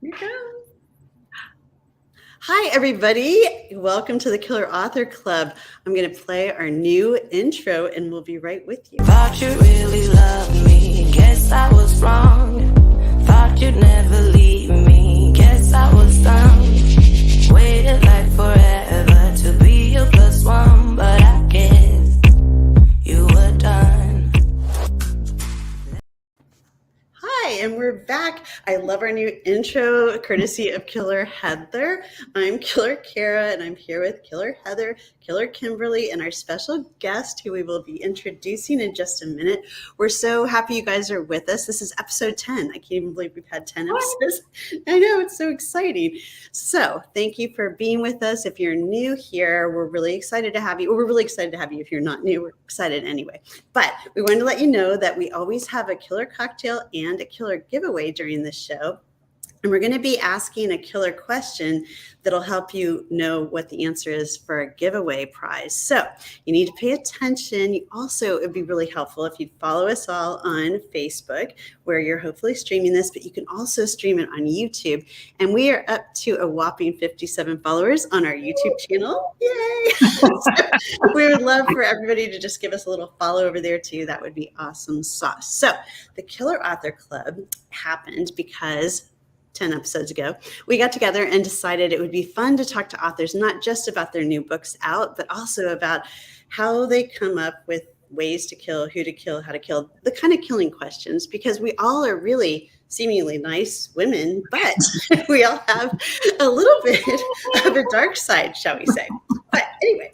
Here goes. Hi, everybody. Welcome to the Killer Author Club. I'm going to play our new intro and we'll be right with you. Thought you really loved me. Guess I was wrong. Thought you'd never leave me. Guess I was dumb. Waited like forever to be your plus one, but I guess you were done. Hi, and we're back. I love our new intro, courtesy of Killer Heather. I'm Killer Kara, and I'm here with Killer Heather, Killer Kimberly, and our special guest, who we will be introducing in just a minute. We're so happy you guys are with us. This is episode 10. I can't even believe we've had 10 episodes. I know, it's so exciting. So thank you for being with us. If you're new here, we're really excited to have you. Well, we're really excited to have you. If you're not new, we're excited anyway. But we wanted to let you know that we always have a killer cocktail and a killer giveaway during this show. And we're going to be asking a killer question that'll help you know what the answer is for a giveaway prize. So you need to pay attention. You also, it would be really helpful if you'd follow us all on Facebook, where you're hopefully streaming this, but you can also stream it on YouTube. And we are up to a whopping 57 followers on our YouTube channel. Yay! So we would love for everybody to just give us a little follow over there too. That would be awesome sauce. So the Killer Author Club happened because 10 episodes ago, we got together and decided it would be fun to talk to authors, not just about their new books out, but also about how they come up with ways to kill, who to kill, how to kill, the kind of killing questions, because we all are really seemingly nice women, but we all have a little bit of a dark side, shall we say. But anyway,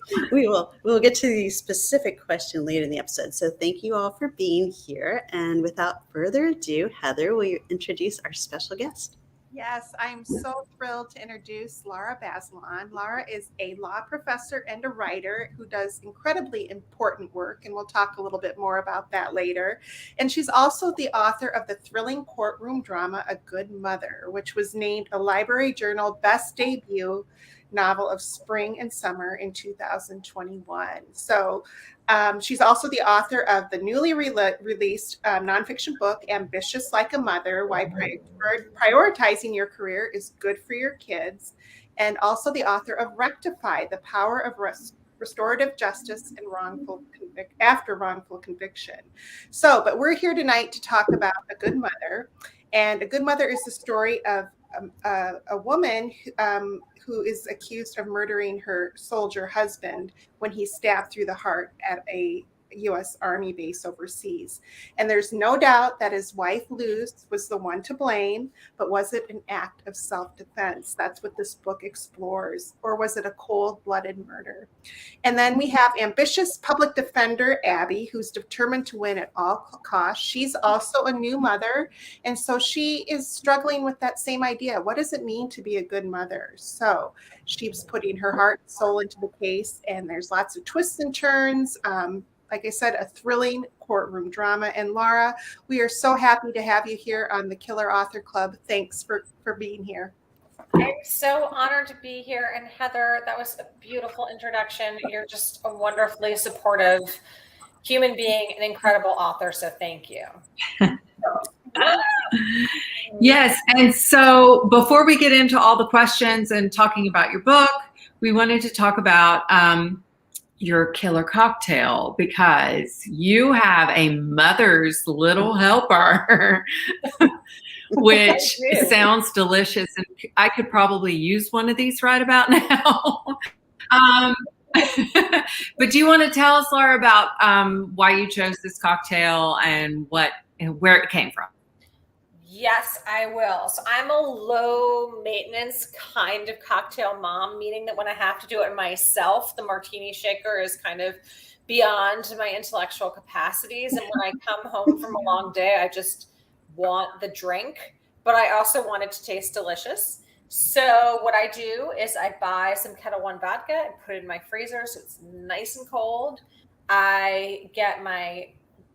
we'll get to the specific question later in the episode. So thank you all for being here. And without further ado, Heather, will you introduce our special guest? Yes, I'm so thrilled to introduce Lara Bazelon. Lara is a law professor and a writer who does incredibly important work, and we'll talk a little bit more about that later. And she's also the author of the thrilling courtroom drama, A Good Mother, which was named a Library Journal Best Debut Novel of Spring and Summer in 2021. So she's also the author of the newly released nonfiction book, Ambitious Like a Mother, Why Prioritizing Your Career is Good for Your Kids, and also the author of Rectify, The Power of Restorative Justice and After Wrongful Conviction. But we're here tonight to talk about A Good Mother. And A Good Mother is the story of a woman who is accused of murdering her soldier husband when he stabbed through the heart at a U.S. Army base overseas. And there's no doubt that his wife, Luz, was the one to blame, but was it an act of self-defense? That's what this book explores. Or was it a cold-blooded murder? And then we have ambitious public defender, Abby, who's determined to win at all costs. She's also a new mother, and so she is struggling with that same idea. What does it mean to be a good mother? So she's putting her heart and soul into the case, and there's lots of twists and turns. Like I said, a thrilling courtroom drama. And Lara, we are so happy to have you here on the Killer Author Club. Thanks for being here. I'm so honored to be here. And Heather, that was a beautiful introduction. You're just a wonderfully supportive human being, an incredible author. So thank you. Yes. And so before we get into all the questions and talking about your book, we wanted to talk about your killer cocktail, because you have a mother's little helper, which sounds delicious. And I could probably use one of these right about now. But do you want to tell us, Lara, about why you chose this cocktail and where it came from? Yes, I will. So I'm a low maintenance kind of cocktail mom, meaning that when I have to do it myself, the martini shaker is kind of beyond my intellectual capacities. And when I come home from a long day, I just want the drink, but I also want it to taste delicious. So what I do is I buy some Kettle One vodka and put it in my freezer so it's nice and cold. I get my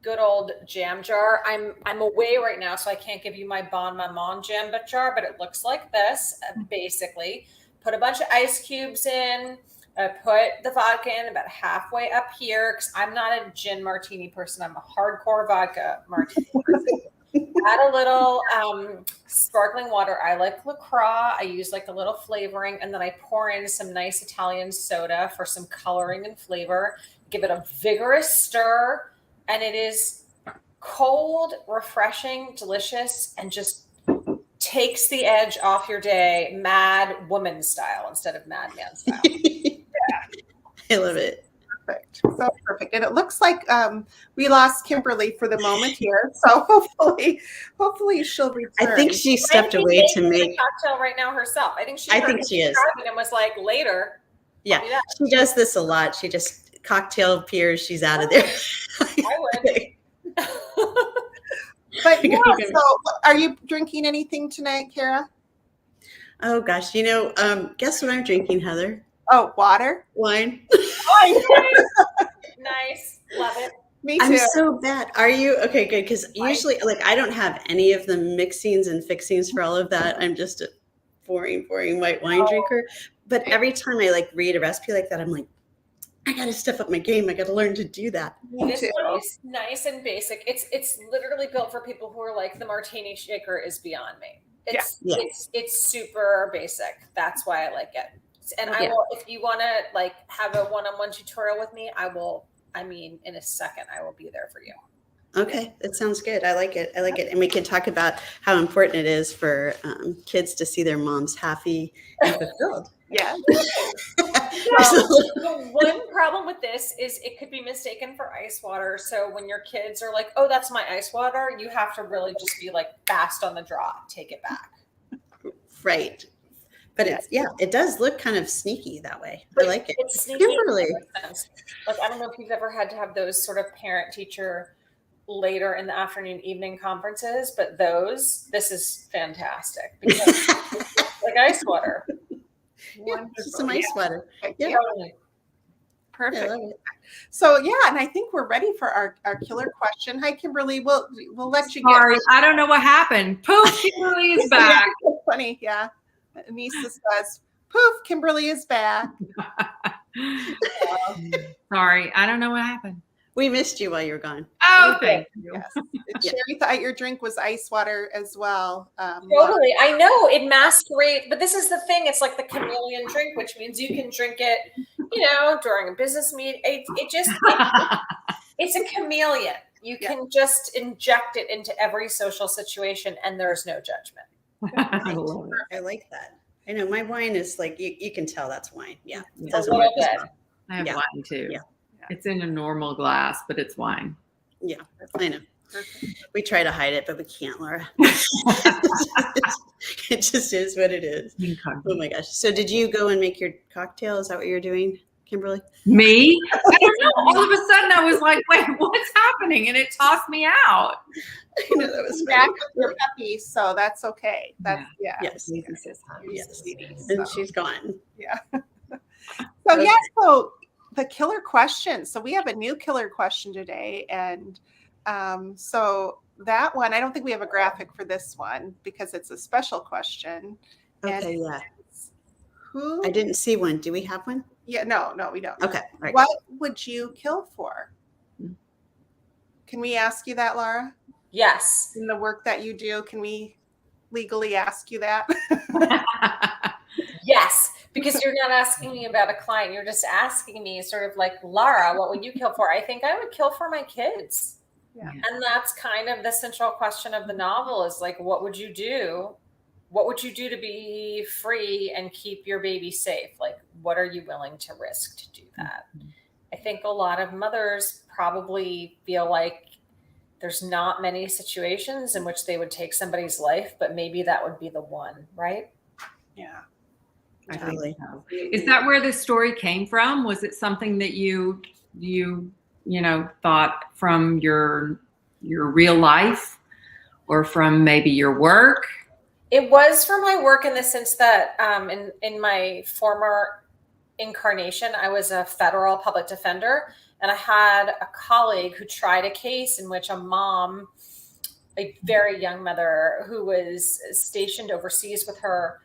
good old jam jar. I'm away right now, so I can't give you my Bon Maman jam jar, but it looks like this. Basically, put a bunch of ice cubes in. Put the vodka in about halfway up here, because I'm not a gin martini person. I'm a hardcore vodka martini person. Add a little sparkling water. I like LaCroix. I use like a little flavoring, and then I pour in some nice Italian soda for some coloring and flavor. Give it a vigorous stir, and it is cold, refreshing, delicious, and just takes the edge off your day, mad woman style instead of madman style. I love it. Perfect. So perfect. And it looks like we lost Kimberly for the moment here. So hopefully she'll return. I think she stepped away to make a cocktail right now herself. I think she is. And was like, later. Yeah, she does this a lot. She just cocktail appears. She's out of there. I would. But yeah, so are you drinking anything tonight, Kara? Oh gosh, guess what I'm drinking, Heather? Oh, water? Wine. Nice. Love it. Me too. I'm so bad. Are you? Okay, good. Because usually, like, I don't have any of the mixings and fixings for all of that. I'm just a boring white wine drinker. But every time I like read a recipe like that, I'm like, I got to step up my game. I got to learn to do that. This one is nice and basic. It's literally built for people who are like, the martini shaker is beyond me. It's super basic. That's why I like it. And I will, if you want to like have a one-on-one tutorial with me, in a second, I will be there for you. Okay, that sounds good. I like it. And we can talk about how important it is for kids to see their moms happy and fulfilled. Yeah. The one problem with this is it could be mistaken for ice water. So when your kids are like, oh, that's my ice water, you have to really just be like fast on the draw. Take it back. Right. But it does look kind of sneaky that way. I like it. It's sneaky. Kimberly. Like, I don't know if you've ever had to have those sort of parent-teacher later in the afternoon, evening conferences, but this is fantastic because it's like ice water. Just some ice water. Yeah. Perfect. I love it. So and I think we're ready for our killer question. Hi, Kimberly. We'll let you Sorry, I don't know what happened. Poof, Kimberly is back. Funny, yeah. Anissa says, poof, Kimberly is back. Sorry, I don't know what happened. We missed you while you were gone. Oh, thank you. Yes. Sherry thought your drink was ice water as well. Totally. I know it masquerades, but this is the thing. It's like the chameleon drink, which means you can drink it, during a business meeting. It's a chameleon. You can just inject it into every social situation and there's no judgment. I like that. I know my wine is like, you can tell that's wine. Yeah. It doesn't work as well. I have wine too. Yeah. It's in a normal glass, but it's wine. Yeah, I know. We try to hide it, but we can't, Laura. It just is what it is. Oh my gosh. So did you go and make your cocktail? Is that what you're doing, Kimberly? Me? I don't know. All of a sudden I was like, wait, what's happening? And it tossed me out. I know that was back with your puppy, so that's okay. That's Yes. Yes. And she's gone. Yeah. So the killer question. So we have a new killer question today. And so that one, I don't think we have a graphic for this one because it's a special question. Okay, I didn't see one. Do we have one? Yeah, no, we don't. Okay. Right. What would you kill for? Can we ask you that, Lara? Yes. In the work that you do, can we legally ask you that? Yes, because you're not asking me about a client. You're just asking me sort of like, Lara, what would you kill for? I think I would kill for my kids. Yeah. And that's kind of the central question of the novel is like, what would you do? What would you do to be free and keep your baby safe? Like, what are you willing to risk to do that? I think a lot of mothers probably feel like there's not many situations in which they would take somebody's life, but maybe that would be the one, right? Yeah. I think so. Is that where this story came from? Was it something that you thought from your real life or from maybe your work? It was from my work in the sense that in my former incarnation, I was a federal public defender, and I had a colleague who tried a case in which a mom, a very young mother who was stationed overseas with her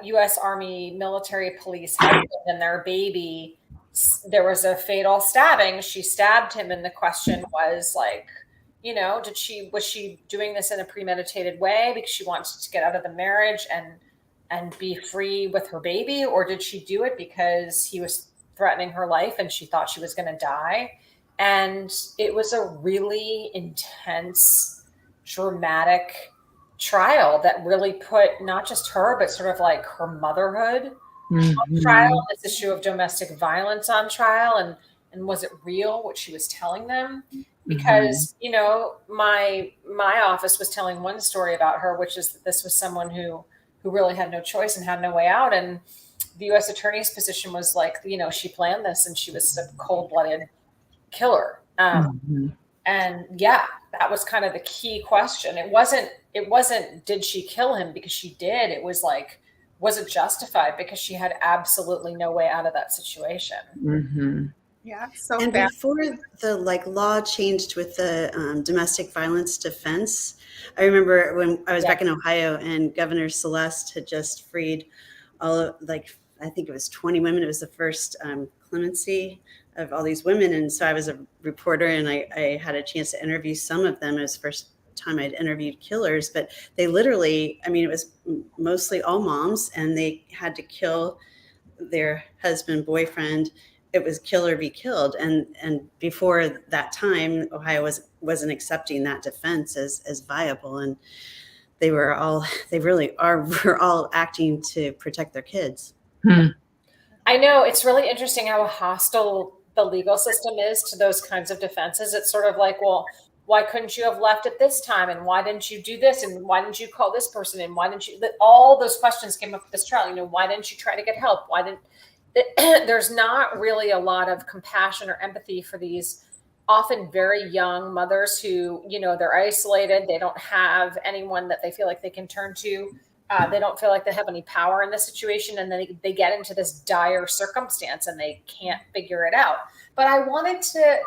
U.S. Army military police husband and their baby, there was a fatal stabbing. She stabbed him, and the question was like, You know, was she doing this in a premeditated way because she wanted to get out of the marriage and be free with her baby, or did she do it because he was threatening her life and she thought she was going to die? And it was a really intense, dramatic trial that really put not just her, but sort of like her motherhood on trial, this issue of domestic violence on trial, and was it real what she was telling them? Because you know, my office was telling one story about her, which is that this was someone who really had no choice and had no way out, and the U.S. attorney's position was like, you know, she planned this and she was a cold-blooded killer. And yeah, that was kind of the key question. It wasn't did she kill him because she did. It was like, was it justified because she had absolutely no way out of that situation. Yeah, so And bad. before the law changed with the domestic violence defense, I remember when I was back in Ohio and Governor Celeste had just freed all of, I think it was 20 women. It was the first clemency of all these women. And so I was a reporter and I had a chance to interview some of them. It was the first time I'd interviewed killers, but they literally, I mean, it was mostly all moms and they had to kill their husband, boyfriend. It was kill or be killed. And before that time, Ohio wasn't accepting that defense as viable. And were all acting to protect their kids. I know, it's really interesting how hostile the legal system is to those kinds of defenses. It's sort of like, well, why couldn't you have left at this time? And why didn't you do this? And why didn't you call this person? And why didn't you, all those questions came up at this trial. You know, why didn't you try to get help? There's not really a lot of compassion or empathy for these often very young mothers who, you know, they're isolated. They don't have anyone that they feel like they can turn to. They don't feel like they have any power in the situation. And then they get into this dire circumstance and they can't figure it out. But I wanted to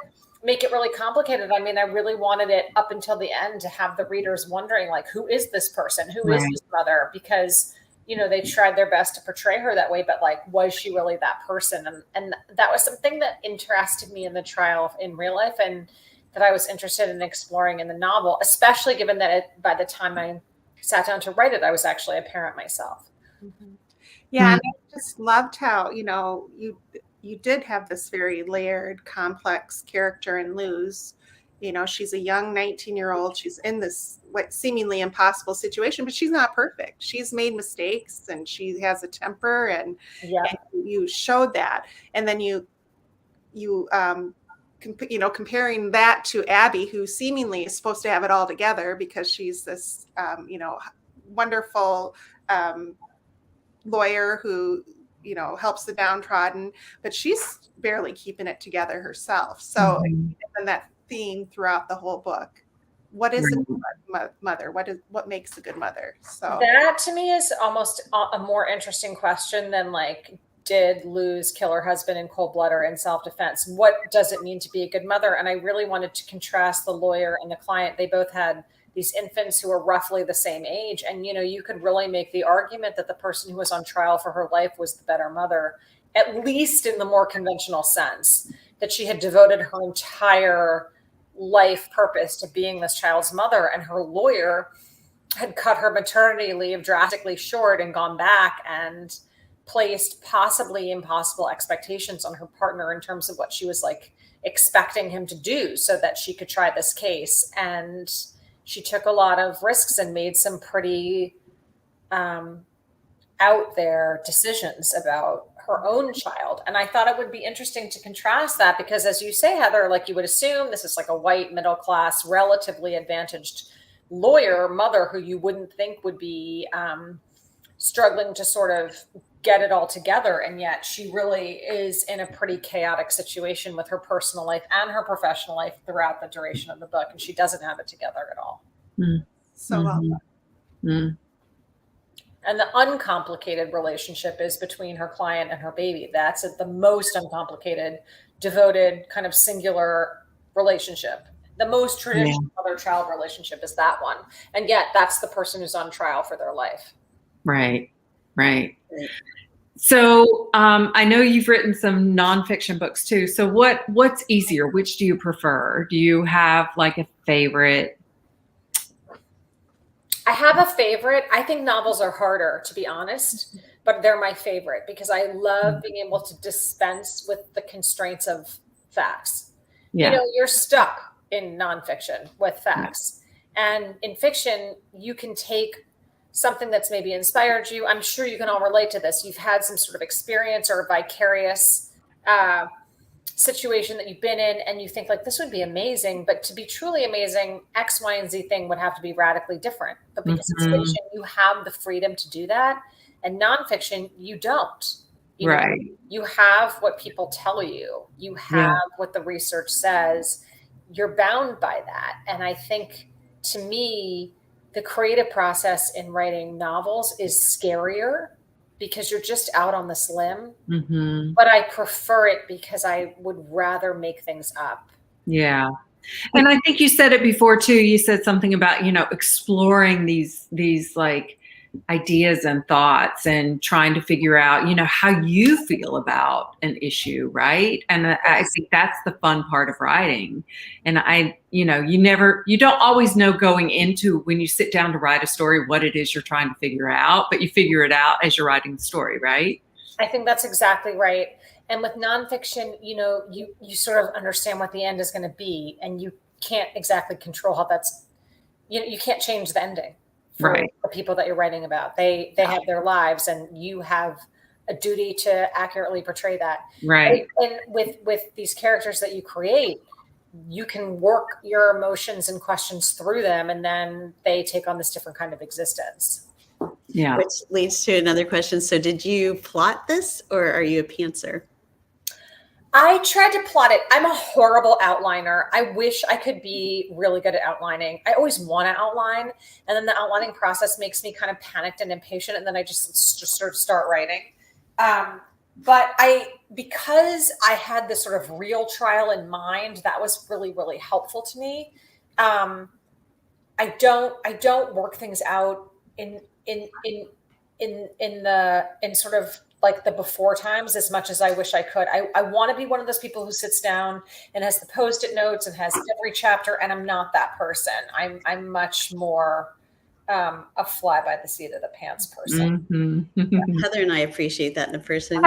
make it really complicated. I mean, I really wanted it up until the end to have the readers wondering, like, who is this person? Who is this mother? Because, you know, they tried their best to portray her that way, but like, was she really that person? And that was something that interested me in the trial in real life and that I was interested in exploring in the novel, especially given that by the time I sat down to write it, I was actually a parent myself. Yeah, and I just loved how, you know, you did have this very layered, complex character in Luz. You know, she's a young 19-year-old. She's in this what seemingly impossible situation, but she's not perfect. She's made mistakes and she has a temper, and you showed that. And then you know, comparing that to Abby, who seemingly is supposed to have it all together because she's this, you know, wonderful lawyer who, you know, helps the downtrodden, but she's barely keeping it together herself. So, and that theme throughout the whole book. What is a good mother? What makes a good mother? So that to me is almost a more interesting question than like, did Luz kill her husband in cold blood or in self-defense? What does it mean to be a good mother? And I really wanted to contrast the lawyer and the client. They both had these infants who were roughly the same age. And, you know, you could really make the argument that the person who was on trial for her life was the better mother, at least in the more conventional sense, that she had devoted her entire life purpose to being this child's mother. And her lawyer had cut her maternity leave drastically short and gone back and placed possibly impossible expectations on her partner in terms of what she was like expecting him to do so that she could try this case. And she took a lot of risks and made some pretty out there decisions about her own child. And I thought it would be interesting to contrast that because, as you say, Heather, like you would assume this is like a white, middle class, relatively advantaged lawyer mother who you wouldn't think would be struggling to sort of get it all together. And yet she really is in a pretty chaotic situation with her personal life and her professional life throughout the duration of the book. And she doesn't have it together at all. So well done. And the uncomplicated relationship is between her client and her baby. That's the most uncomplicated, devoted, kind of singular relationship. The most traditional mother-child relationship is that one. And yet that's the person who's on trial for their life. Right. So I know you've written some nonfiction books too. So what's easier? Which do you prefer? Do you have like a favorite? I have a favorite. I think novels are harder, to be honest, but they're my favorite because I love being able to dispense with the constraints of facts. Yeah. You know, you're stuck in nonfiction with facts. And in fiction, you can take something that's maybe inspired you. I'm sure you can all relate to this. You've had some sort of experience or vicarious situation that you've been in, and you think like, this would be amazing, but to be truly amazing, X, Y, and Z thing would have to be radically different. But because it's fiction, you have the freedom to do that. And nonfiction, you don't. You know, Right. you have what people tell you. You have what the research says. You're bound by that. And I think, to me, the creative process in writing novels is scarier because you're just out on this limb. But I prefer it because I would rather make things up. Yeah. And I think you said it before too. You said something about, you know, exploring these like ideas and thoughts and trying to figure out, you know, how you feel about an issue, right? And I think that's the fun part of writing. And you know, you don't always know going into when you sit down to write a story what it is you're trying to figure out, but you figure it out as you're writing the story, right? I think that's exactly right. And with nonfiction, you know, you sort of understand what the end is going to be, and you can't exactly control how that's, you know, you can't change the ending for the people that you're writing about. They have their lives, and you have a duty to accurately portray that. Right. And with these characters that you create, you can work your emotions and questions through them, and then they take on this different kind of existence. Yeah. Which leads to another question. So did you plot this, or are you a pantser? I tried to plot it. I'm a horrible outliner. I wish I could be really good at outlining. I always want to outline, and then the outlining process makes me kind of panicked and impatient, and then I just sort of start writing. But because I had this sort of real trial in mind, that was really, really helpful to me. I don't work things out in sort of like the before times as much as I wish I could. I want to be one of those people who sits down and has the Post-it notes and has every chapter, and I'm not that person. I'm much more a fly by the seat of the pants person. Heather and I appreciate that in a person.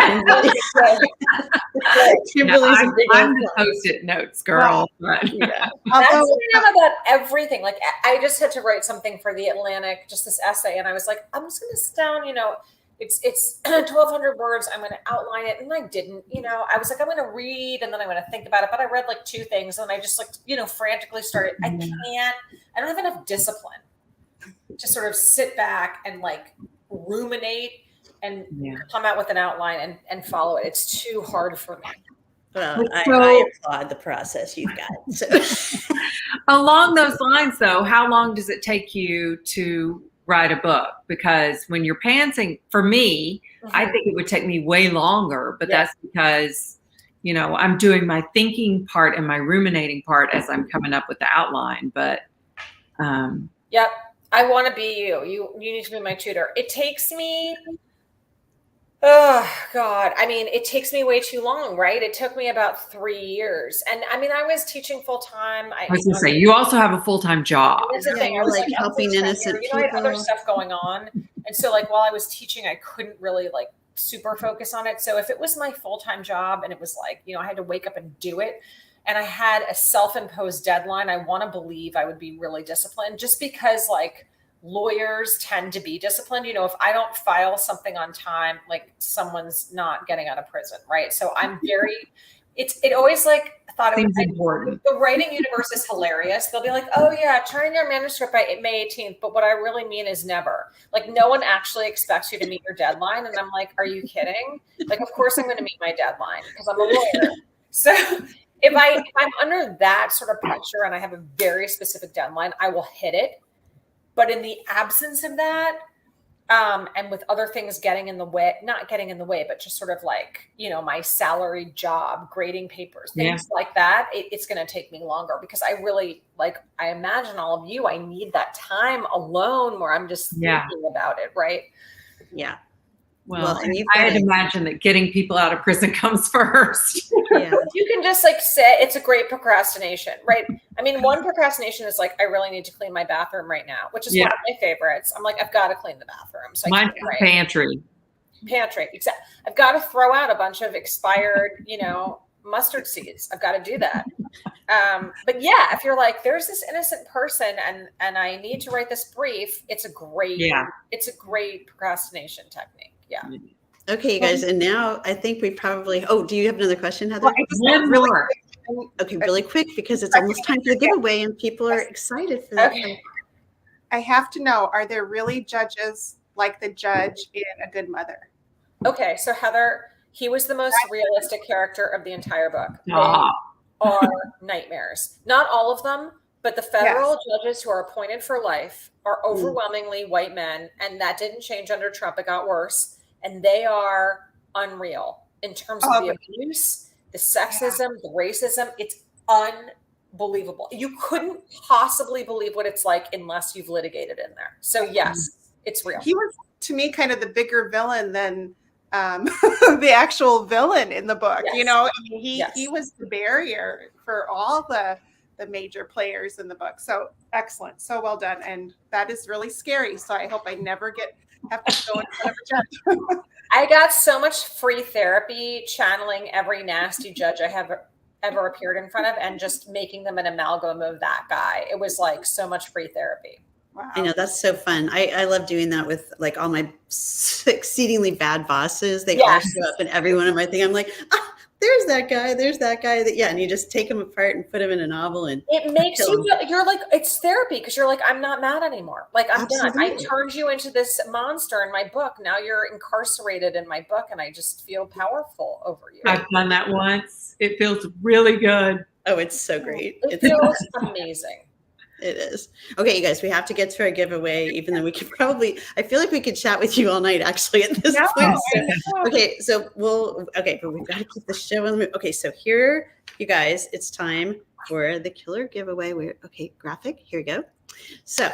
Kimberly's I'm the Post-it notes girl. That's about everything. Like, I just had to write something for the Atlantic, just this essay, and I was like, I'm just going to sit down, you know, it's 1,200 words. I'm going to outline it. And I didn't, you know, I was like, I'm going to read, and then I'm going to think about it. But I read like 2 things, and I just like, you know, frantically started. I don't have enough discipline to sort of sit back and like ruminate and come out with an outline and follow it. It's too hard for me. Well, I applaud the process you've got. So. Along those lines, though, how long does it take you to write a book? Because when you're pantsing, for me, I think it would take me way longer, but that's because, you know, I'm doing my thinking part and my ruminating part as I'm coming up with the outline. But yep, I want to be you. You need to be my tutor. It takes me, oh God, I mean, it takes me way too long, right? It took me about 3 years. And I mean, I was teaching full time. I was going to say, you also have a full-time job. That's the thing. I was like helping innocent people. I had other stuff going on. And so like, while I was teaching, I couldn't really like super focus on it. So if it was my full-time job and it was like, you know, I had to wake up and do it, and I had a self-imposed deadline, I want to believe I would be really disciplined, just because like lawyers tend to be disciplined. You know, if I don't file something on time, like someone's not getting out of prison, right? So I'm very, it always like thought it was important. The writing universe is hilarious. They'll be like, oh yeah, turn your manuscript by May 18th. But what I really mean is never. Like, no one actually expects you to meet your deadline. And I'm like, are you kidding? Like, of course I'm going to meet my deadline because I'm a lawyer. So if I'm under that sort of pressure and I have a very specific deadline, I will hit it. But in the absence of that, and with other things getting in the way, not getting in the way, but just sort of like, you know, my salaried job, grading papers, things like that, it's going to take me longer because I really, like, I imagine all of you, I need that time alone where I'm just thinking about it, right? Yeah. Well, and you've I'd got imagine that getting people out of prison comes first. yeah. You can just like sit. It's a great procrastination, right? I mean, one procrastination is like, I really need to clean my bathroom right now, which is one of my favorites. I'm like, I've got to clean the bathroom. So Mine's the pantry. Exactly. I've got to throw out a bunch of expired, mustard seeds. I've got to do that. But yeah, if you're like, there's this innocent person and I need to write this brief, it's a great procrastination technique. Yeah. Okay, you guys, and now I think we probably. Oh, do you have another question, Heather? Well, I just have really quick. Okay, really quick because it's almost time for the giveaway and people are excited for that. Okay. I have to know: are there really judges like the judge in A Good Mother? Okay, so Heather, he was the most realistic character of the entire book. Ah. They are nightmares. Not all of them, but the federal judges who are appointed for life are overwhelmingly white men, and that didn't change under Trump. It got worse, and they are unreal in terms of the abuse, the sexism, the racism. It's unbelievable. You couldn't possibly believe what it's like unless you've litigated in there. So yes, it's real. He was, to me, kind of the bigger villain than the actual villain in the book. Yes. I mean, he was the barrier for all the major players in the book. So excellent, so well done, and that is really scary. So I hope I never have to go in front of a judge. I got so much free therapy channeling every nasty judge I have ever appeared in front of and just making them an amalgam of that guy. It was like so much free therapy. Wow. I know, that's so fun. I love doing that with like all my exceedingly bad bosses. They all show up in every one of my things. I'm like, there's that guy. And you just take them apart and put them in a novel. And it makes you're like, it's therapy because you're like, I'm not mad anymore. Like I'm done. I turned you into this monster in my book. Now you're incarcerated in my book and I just feel powerful over you. I've done that once. It feels really good. Oh, it's so great. It feels amazing. It is. Okay, you guys, we have to get to our giveaway, even though we could I feel like we could chat with you all night actually at this point. But we've got to keep the show on the move. Okay, so here, you guys, it's time for the killer giveaway. Graphic, here we go. So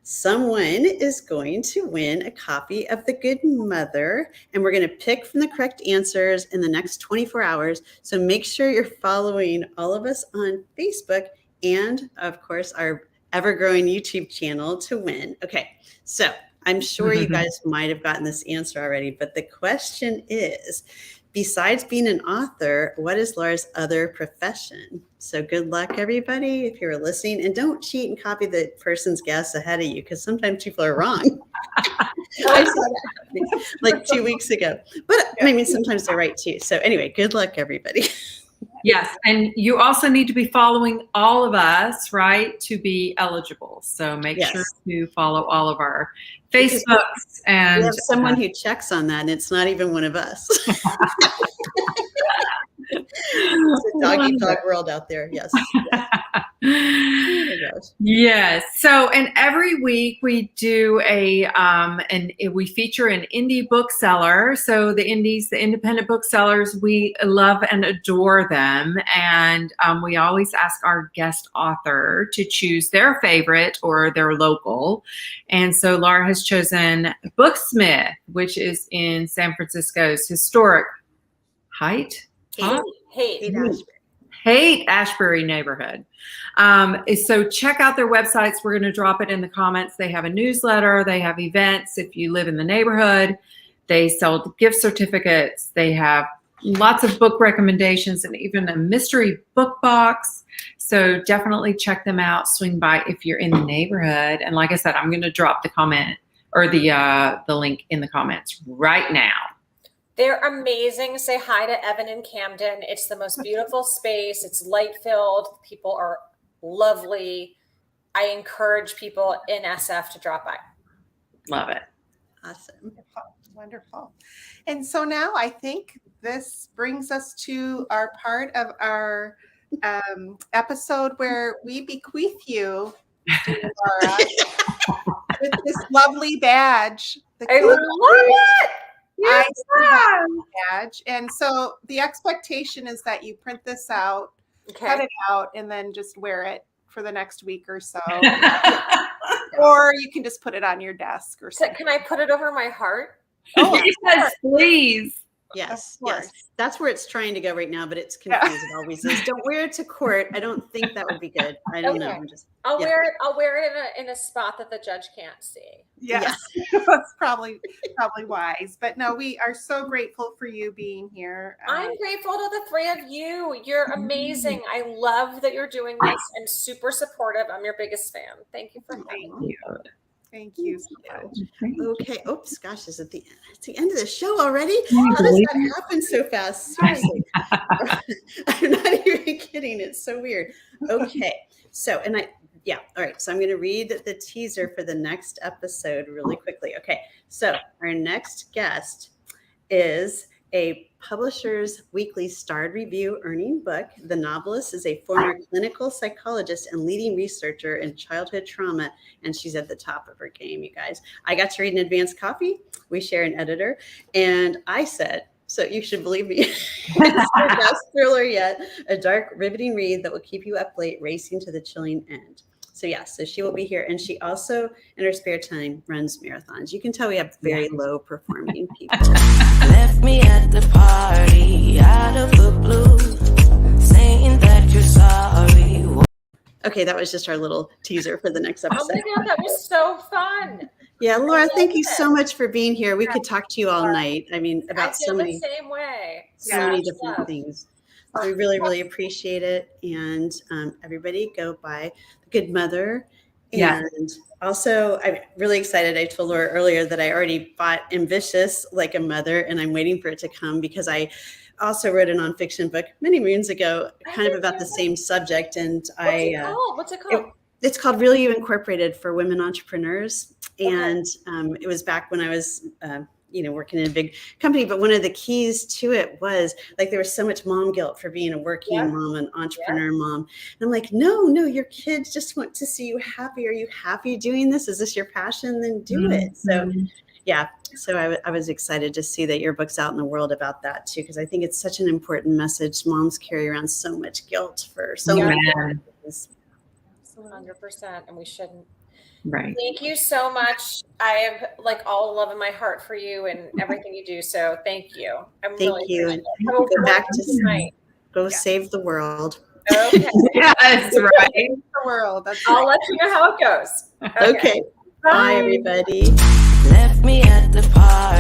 someone is going to win a copy of The Good Mother, and we're going to pick from the correct answers in the next 24 hours. So make sure you're following all of us on Facebook and, of course, our ever-growing YouTube channel to win. Okay, so I'm sure you guys might have gotten this answer already, but the question is, besides being an author, what is Lara's other profession? So good luck, everybody, if you're listening. And don't cheat and copy the person's guess ahead of you, because sometimes people are wrong. I saw that happening like 2 weeks ago. But I mean, sometimes they're right, too. So anyway, good luck, everybody. Yes, and you also need to be following all of us, right, to be eligible. So make sure to follow all of our Facebooks. And we have someone who checks on that, and it's not even one of us. It's a dog world out there. Yes. Yes. So, and every week we do we feature an indie bookseller. So the independent booksellers, we love and adore them. And we always ask our guest author to choose their favorite or their local. And so Lara has chosen Booksmith, which is in San Francisco's historic Haight-Ashbury neighborhood. So check out their websites. We're going to drop it in the comments. They have a newsletter. They have events. If you live in the neighborhood, they sell gift certificates. They have lots of book recommendations and even a mystery book box. So definitely check them out. Swing by if you're in the neighborhood. And like I said, I'm going to drop the comment or the link in the comments right now. They're amazing. Say hi to Evan in Camden. It's the most beautiful space. It's light-filled. People are lovely. I encourage people in SF to drop by. Love it. Awesome. Wonderful. And so now I think this brings us to our part of our episode where we bequeath you, Lara, with this lovely badge. I love it. Yes. Badge. And so the expectation is that you print this out, cut it out, and then just wear it for the next week or so. Or you can just put it on your desk or something. Can I put it over my heart? Oh, Yes, please. Yes, Of course. yes. That's where it's trying to go right now, but it's confused. It always is. Don't wear it to court. I don't think that would be good. I don't know. Okay. I'm just, I'll yeah. wear it. I'll wear it in a spot that the judge can't see. Yes, that's probably wise. But no, we are so grateful for you being here. I'm grateful to the three of you. You're amazing. I love that you're doing this. I'm super supportive. I'm your biggest fan. Thank you for having me. Thank you so much. Okay. Oops, gosh, it's the end of the show already? Can you How does believe that happen so fast? Seriously. I'm not even kidding. It's so weird. Okay. So, all right. So I'm going to read the teaser for the next episode really quickly. Okay. So our next guest is a Publishers Weekly starred review earning book. The novelist is a former clinical psychologist and leading researcher in childhood trauma, and she's at the top of her game, you guys. I got to read an advanced copy. We share an editor, and I said, so you should believe me, it's the best thriller yet, a dark, riveting read that will keep you up late, racing to the chilling end. So she will be here. And she also, in her spare time, runs marathons. You can tell we have very low performing people. Left me at the party out of the blue, saying that you're sorry. Okay, that was just our little teaser for the next Oh episode. my God, that was so fun. Yeah, Laura, I thank you loved it. so much for being here. We could talk to you all night. I mean, I about feel the same way. so many Much different love. things. We really, really appreciate it. And everybody go buy The Good Mother. Yeah. And also, I'm really excited. I told Laura earlier that I already bought Ambitious Like a Mother, and I'm waiting for it to come because I also wrote a nonfiction book many moons ago, kind of about the same subject. And What's it called? it's called Really You Incorporated for Women Entrepreneurs. And it was back when I was working in a big company. But one of the keys to it was like there was so much mom guilt for being a working mom, an entrepreneur mom. And I'm like, no, your kids just want to see you happy. Are you happy doing this? Is this your passion? Then do it. So so I was excited to see that your book's out in the world about that too, because I think it's such an important message. Moms carry around so much guilt for so many things. 100%, and we shouldn't. Right. Thank you so much. I have like all the love in my heart for you and everything you do. So thank you. Thank you. And Have a go back to wonderful night. go save the world. Okay. Yes, right. The world. That's I'll let you know how it goes. Okay. Bye, everybody. Left me at the party.